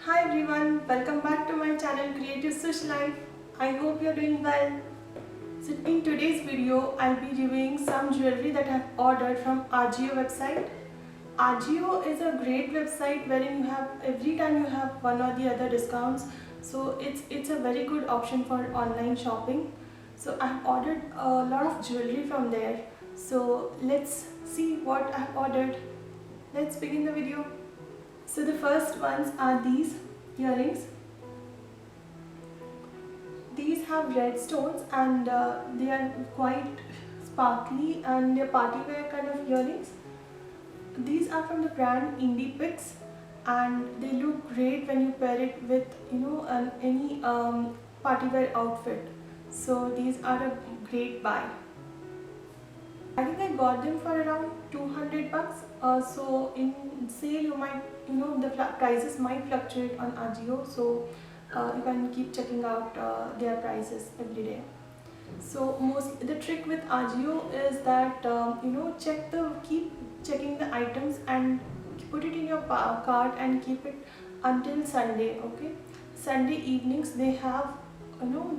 Hi everyone, welcome back to my channel Creative Sush Life. I hope you're doing well. So in today's video, I'll be reviewing some jewelry that I've ordered from Ajio website. Ajio is a great website wherein you have every time you have one or the other discounts. So it's a very good option for online shopping. So I've ordered a lot of jewelry from there. So let's see what I've ordered. Let's begin the video. So the first ones are these earrings. These have red stones and they are quite sparkly and they're party wear kind of earrings. These are from the brand Indie Pix and they look great when you pair it with any party wear outfit. So these are a great buy. I think I got them for around 200 bucks. So in sale you might, the prices might fluctuate on Ajio. So you can keep checking out their prices every day. So most the trick with Ajio is that keep checking the items and put it in your cart and keep it until Sunday. Okay, Sunday evenings they have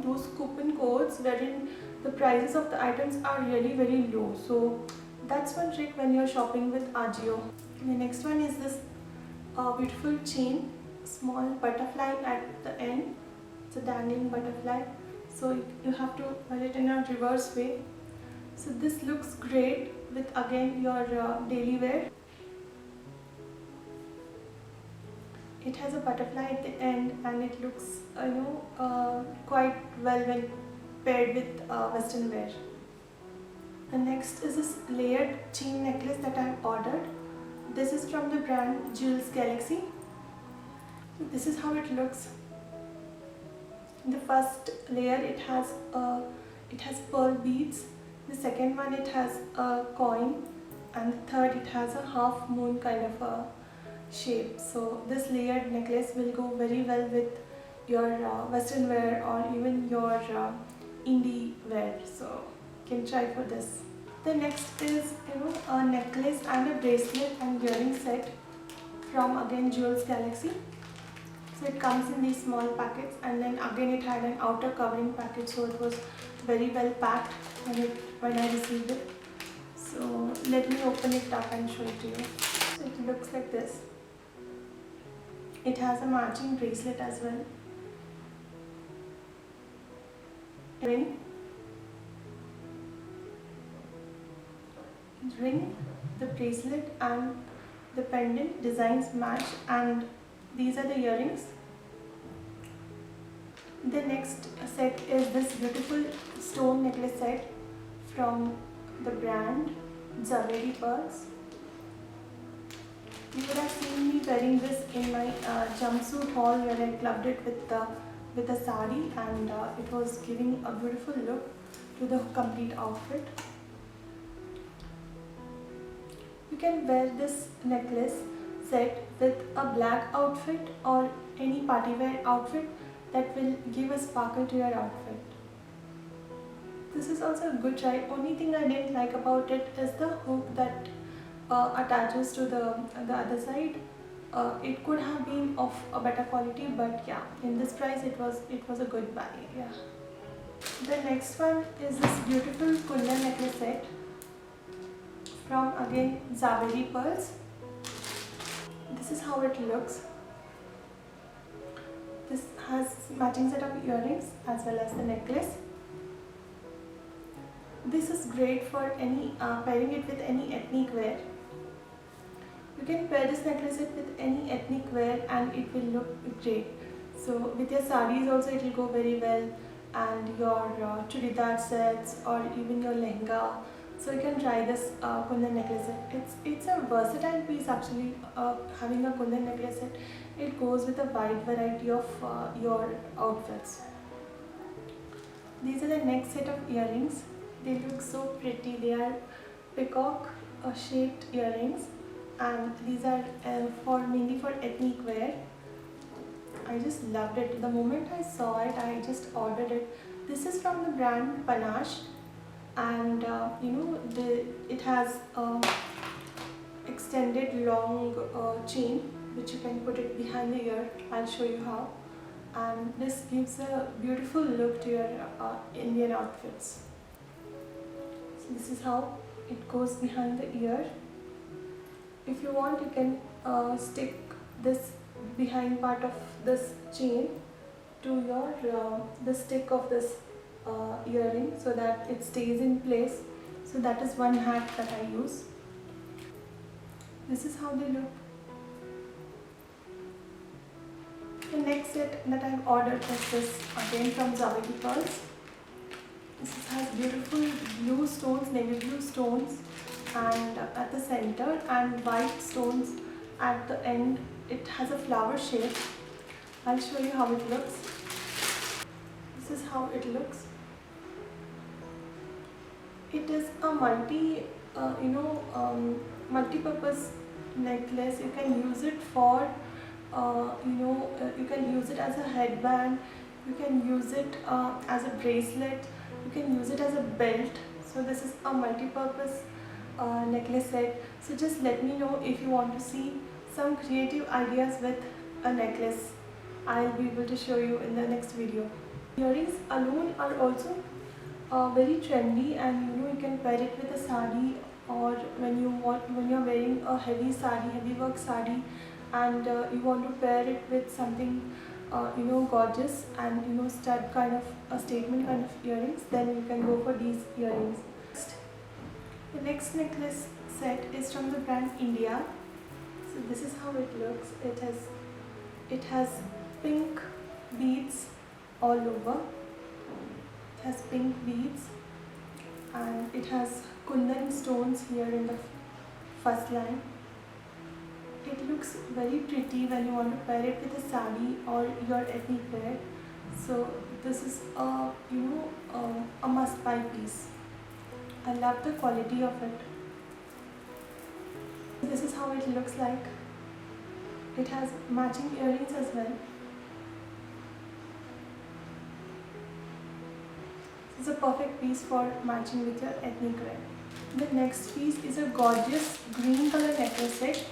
those coupon codes wherein the prices of the items are really very low. So that's one trick when you're shopping with Ajio. The next one is this beautiful chain, small butterfly at the end. It's a dangling butterfly. So you have to wear it in a reverse way. So this looks great with again your daily wear. It has a butterfly at the end and it looks quite well when paired with western wear. The next is this layered chain necklace that I have ordered. This is from the brand Jewels Galaxy. This is how it looks. In the first layer it has pearl beads. The second one it has a coin, and the third it has a half moon kind of a shape. So this layered necklace will go very well with your western wear or even your indie wear. So you can try for this. The next is a necklace and a bracelet and earring set from again Jewels Galaxy. So it comes in these small packets and then again it had an outer covering package, so it was very well packed when I received it. So let me open it up and show it to you. So it looks like this. It has a matching bracelet as well. Ring, the bracelet and the pendant designs match, and these are the earrings. The next set is this beautiful stone necklace set from the brand Zaveri Pearls. You would have seen me wearing this in my jumpsuit haul where I clubbed it with a sari, and it was giving a beautiful look to the complete outfit. You can wear this necklace set with a black outfit or any party wear outfit that will give a sparkle to your outfit. This is also a good try. Only thing I didn't like about it is the hook that attaches to the other side. It could have been of a better quality, but yeah, in this price it was a good buy. Yeah. The next one is this beautiful kundan necklace set from again Zaveri Pearls. This is how it looks. This has matching set of earrings as well as the necklace. This is great for any pairing it with any ethnic wear. You can pair this necklace with any ethnic wear and it will look great. So with your sarees also it will go very well, and your churidar sets or even your lehenga. So you can try this kundan necklace set. It's a versatile piece actually. Having a kundan necklace set, it goes with a wide variety of your outfits. These are the next set of earrings. They look so pretty. They are peacock shaped earrings, and these are mainly for ethnic wear. I just loved it. The moment I saw it, I just ordered it. This is from the brand Panache, and it has extended long chain which you can put it behind the ear. I'll show you how. And this gives a beautiful look to your Indian outfits. So this is how it goes behind the ear. If you want, you can stick this behind part of this chain to your the stick of this earring, so that it stays in place. So that is one hack that I use. This is how they look. The next set that I've ordered is this, again from Zavedi Pearls. This has beautiful blue stones, navy blue stones, and at the center, and white stones at the end. It has a flower shape. I'll show you how it looks. This is how it looks. It is a multi-purpose necklace. You can use it for you can use it as a headband, you can use it as a bracelet, you can use it as a belt. So this is a multi-purpose necklace set. So just let me know if you want to see some creative ideas with a necklace. I'll be able to show you in the next video. Earrings alone are also very trendy, and you can pair it with a sari, or when you're wearing a heavy sari, heavy work sari, and you want to pair it with something gorgeous and stud kind of a statement kind of earrings, then you can go for these earrings. The next necklace set is from the brand India. So this is how it looks. It has pink beads all over. It has pink beads, and it has kundan stones here in the first line. It looks very pretty when you want to pair it with a sari or your ethnic wear. So this is a must-buy piece. I love the quality of it. This is how it looks like. It has matching earrings as well. It's a perfect piece for matching with your ethnic wear. The next piece is a gorgeous green color necklace set.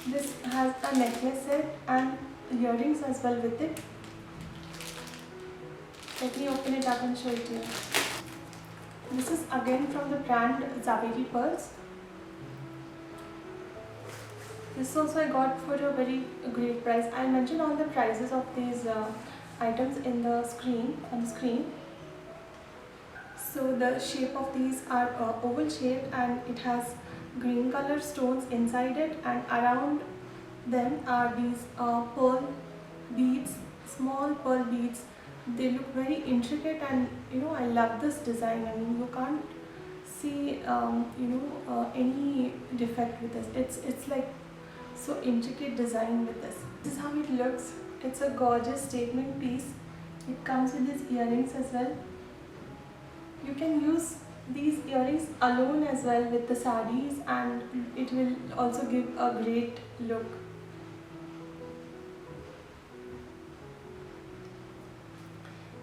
This has a necklace set and earrings as well with it. Let me open it up and show it to you. This is again from the brand Zavedi Pearls. This also I got for a very great price. I'll mention all the prices of these items in the on the screen. So the shape of these are oval shaped, and it has green color stones inside it, and around them are these pearl beads, small pearl beads. They look very intricate, and I love this design. I mean, you can't see any defect with this. It's like so intricate design with this. This is how it looks. It's a gorgeous statement piece. It comes with these earrings as well. You can use these earrings alone as well with the sarees, and it will also give a great look.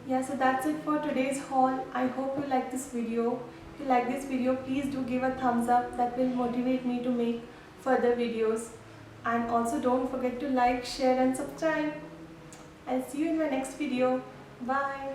Yeah, so that's it for today's haul. I hope you like this video. If you like this video, please do give a thumbs up. That will motivate me to make further videos. And also don't forget to like, share and subscribe. I'll see you in my next video. Bye.